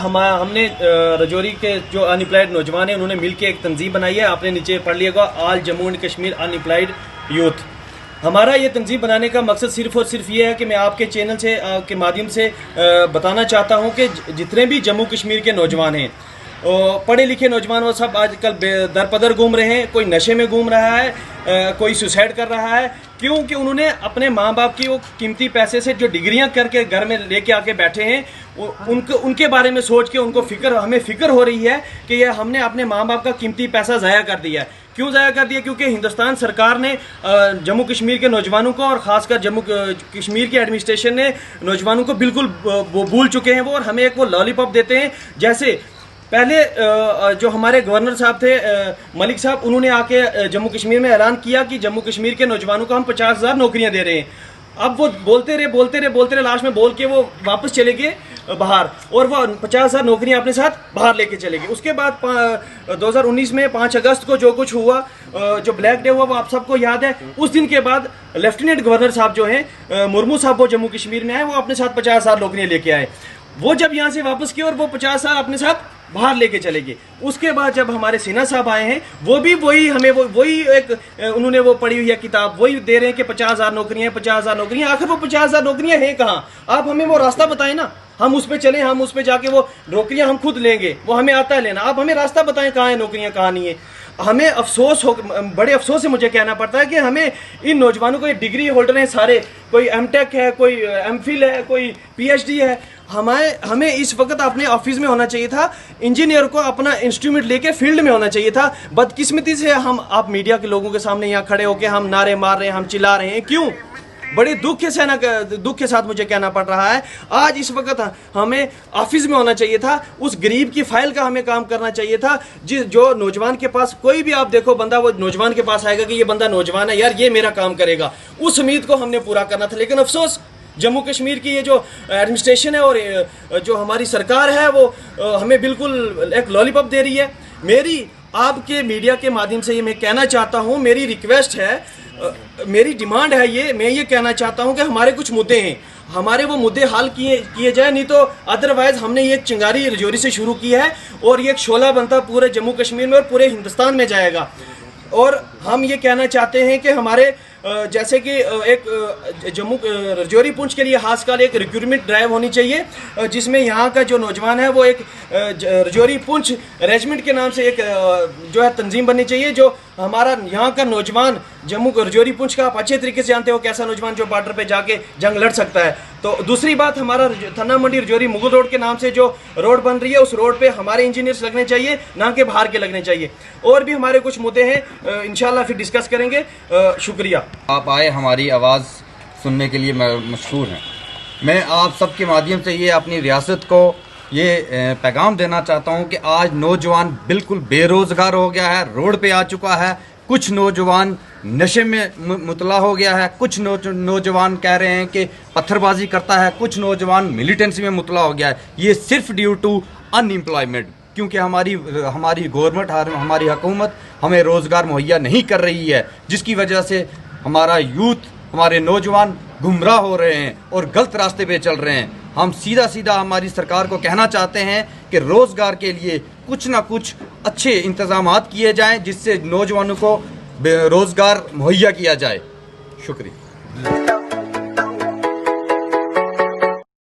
ہم نے رجوری کے جو ان امپلائڈ نوجوان ہیں انہوں نے مل کے ایک تنظیم بنائی ہے. آپ نے نیچے پڑھ لیا گا, all Jammu and Kashmir unemployed youth. ہمارا یہ تنظیم بنانے کا مقصد صرف اور صرف یہ ہے کہ میں آپ کے چینل سے کے مادھیم سے بتانا چاہتا ہوں کہ جتنے بھی جموں کشمیر کے نوجوان ہیں, پڑھے لکھے نوجوان, وہ سب آج کل در پدر گھوم رہے ہیں. کوئی نشے میں گھوم رہا ہے, کوئی سوسائڈ کر رہا ہے, کیونکہ انہوں نے اپنے ماں باپ کی وہ قیمتی پیسے سے جو ڈگریاں کر کے گھر میں لے کے آ کے بیٹھے ہیں, ان کے بارے میں سوچ کے ان کو ہمیں فکر ہو رہی ہے کہ یہ ہم نے اپنے ماں باپ کا قیمتی پیسہ ضائع کر دیا ہے. کیوں ضائع کر دیا؟ کیونکہ ہندوستان سرکار نے جموں کشمیر کے نوجوانوں کو, اور خاص کر جموں کشمیر کے ایڈمنسٹریشن نے نوجوانوں کو بالکل بھول چکے ہیں وہ, اور ہمیں ایک وہ لالی پاپ دیتے ہیں. جیسے پہلے جو ہمارے گورنر صاحب تھے ملک صاحب, انہوں نے آ کے جموں کشمیر میں اعلان کیا کہ جموں کشمیر کے نوجوانوں کو ہم 50,000 نوکریاں دے رہے ہیں. اب وہ بولتے رہے لاسٹ میں بول کے وہ واپس چلے گئے باہر, اور وہ 50,000 نوکریاں اپنے ساتھ باہر لے کے چلے گئے. اس کے بعد 2019 میں 5 اگست کو جو کچھ ہوا, جو بلیک ڈے ہوا, وہ آپ سب کو یاد ہے. اس دن کے بعد لیفٹیننٹ گورنر صاحب جو ہیں مرمو صاحب, وہ جموں کشمیر میں آئے, وہ اپنے ساتھ 50,000 نوکریاں لے کے آئے. وہ جب یہاں سے واپس کیے اور وہ 50,000 اپنے ساتھ باہر لے کے چلے گئے. اس کے بعد جب ہمارے سینا صاحب آئے ہیں, وہ بھی وہی ایک انہوں نے وہ پڑھی ہوئی ہے کتاب, وہی دے رہے ہیں کہ 50,000 نوکریاں, 50,000 نوکریاں. آخر وہ 50,000 نوکریاں ہیں کہاں؟ آپ ہمیں وہ راستہ بتائیں نا, ہم اس پہ چلیں, ہم اس پہ جا کے وہ نوکریاں ہم خود لیں گے, وہ ہمیں آتا ہے لینا. آپ ہمیں راستہ بتائیں کہاں ہیں نوکریاں, کہاں نہیں ہیں. ہمیں بڑے افسوس سے مجھے کہنا پڑتا ہے کہ ہمیں ان نوجوانوں کو, یہ ڈگری ہولڈر ہیں سارے, کوئی ایم ٹیک ہے, کوئی ایم فل ہے, کوئی پی ایچ ڈی ہے. ہمیں اس وقت اپنے آفس میں ہونا چاہیے تھا, انجینئر کو اپنا انسٹرومنٹ لے کے فیلڈ میں ہونا چاہیے تھا. بدقسمتی سے آپ میڈیا کے لوگوں کے سامنے یہاں کھڑے ہو کے ہم نعرے مار رہے ہیں, ہم چلا رہے ہیں. کیوں؟ بڑے دکھ کے ساتھ مجھے کہنا پڑ رہا ہے. آج اس وقت ہمیں آفس میں ہونا چاہیے تھا, اس غریب کی فائل کا ہمیں کام کرنا چاہیے تھا. جو نوجوان کے پاس کوئی بھی آپ دیکھو بندہ, وہ نوجوان کے پاس آئے گا کہ یہ بندہ نوجوان ہے, یار یہ میرا کام کرے گا, اس امید کو ہم نے پورا کرنا تھا. لیکن افسوس, جموں کشمیر کی یہ جو ایڈمنسٹریشن ہے اور جو ہماری سرکار ہے, وہ ہمیں بالکل ایک لالی پاپ دے رہی ہے. میری آپ کے میڈیا کے مادھیم سے یہ میں کہنا چاہتا ہوں, میری ریکویسٹ ہے, میری ڈیمانڈ ہے, میں یہ کہنا چاہتا ہوں کہ ہمارے کچھ مدعے ہیں, ہمارے وہ مدعے حل کیے جائیں. نہیں تو ادروائز ہم نے یہ ایک چنگاری رجوری سے شروع کی ہے, اور یہ ایک شعلہ بنتا پورے جموں کشمیر میں اور پورے ہندوستان میں جائے گا. اور ہم یہ کہنا چاہتے ہیں کہ ہمارے جیسے کہ ایک جموں رجوری پونچھ کے لیے خاص کر ایک ریکروٹمنٹ ڈرائیو ہونی چاہیے, جس میں یہاں کا جو نوجوان ہے وہ ایک رجوری پونچھ ریجمنٹ کے نام سے ایک جو ہے تنظیم بننی چاہیے, جو ہمارا یہاں کا نوجوان جموں رجوری پونچھ کا آپ اچھے طریقے سے جانتے ہو کیسا نوجوان جو بارڈر پہ جا کے جنگ لڑ سکتا ہے. تو دوسری بات, ہمارا تھنا منڈی رجوری مغل روڈ کے نام سے جو روڈ بن رہی ہے, اس روڈ پہ ہمارے انجینئرس لگنے چاہیے, نہ کہ باہر کے لگنے چاہیے. اور بھی ہمارے کچھ مدعے ہیں, انشاءاللہ پھر ڈسکس کریں گے. شکریہ. آپ آئے, ہماری آواز سننے کے لیے مشکور ہیں. میں آپ سب کے مادھیم سے یہ اپنی ریاست کو یہ پیغام دینا چاہتا ہوں کہ آج نوجوان بالکل بے روزگار ہو گیا ہے, روڈ پہ آ چکا ہے. کچھ نوجوان نشے میں مبتلا ہو گیا ہے, کچھ نوجوان کہہ رہے ہیں کہ پتھر بازی کرتا ہے, کچھ نوجوان ملیٹنسی میں مبتلا ہو گیا ہے. یہ صرف ڈیو ٹو ان امپلائمنٹ, کیونکہ ہماری گورنمنٹ, ہماری حکومت ہمیں روزگار مہیا نہیں کر رہی ہے, جس کی وجہ سے ہمارا یوتھ, ہمارے نوجوان گمراہ ہو رہے ہیں اور غلط راستے پہ چل رہے ہیں. ہم سیدھا ہماری سرکار کو کہنا چاہتے ہیں کہ روزگار کے لیے کچھ نہ کچھ اچھے انتظامات کیے جائیں, جس سے نوجوانوں کو روزگار مہیا کیا جائے. شکریہ.